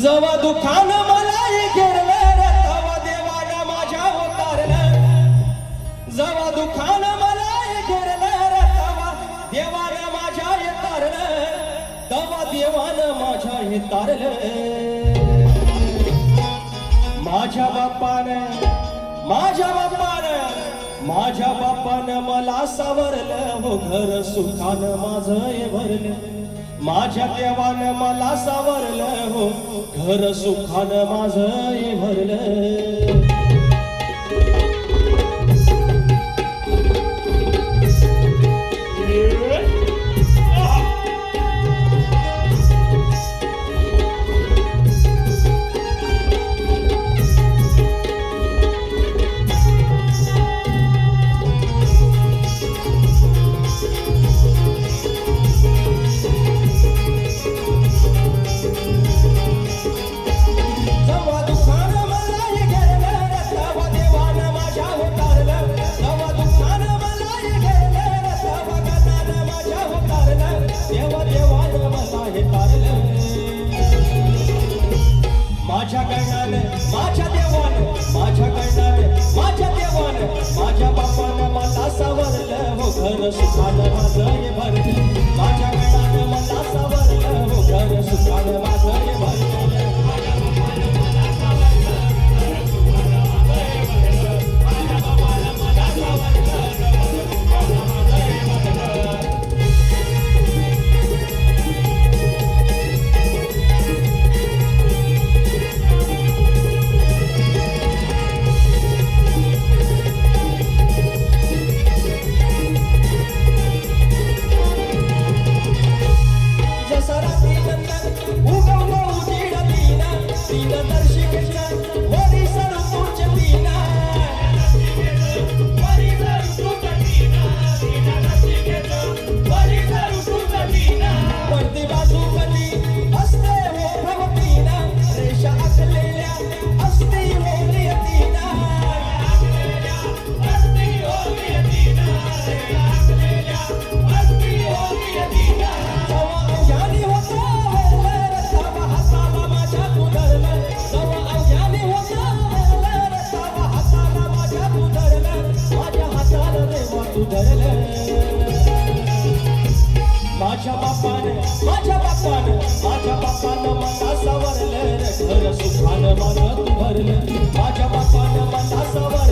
जवा दुखान मला घेरलं तवा देवानं माझ्या अवतारलं. जवा दुखान मला घेरलं तवा देवानं माझ्या तारलं. तवा देवानं माझ्या तारलं. माझ्या बापानं मला सावरलं हो घर सुखानं माझं भरलं. माझ्या देवानं मला सावरलं हो घर सुखानं माझं भरलं. माझ्या गणानं माझ्या देवानं माझ्या बापानं मला सावरलं हो घर सुखानं माझं भरलं. माझ्या गणानं मला सावरलं हो घर सुखानं माझं भरलं. माझ्या बापानं मला सावरलं घर सुखानं माझं भरलं. माझ्या बापानं मला सावरलं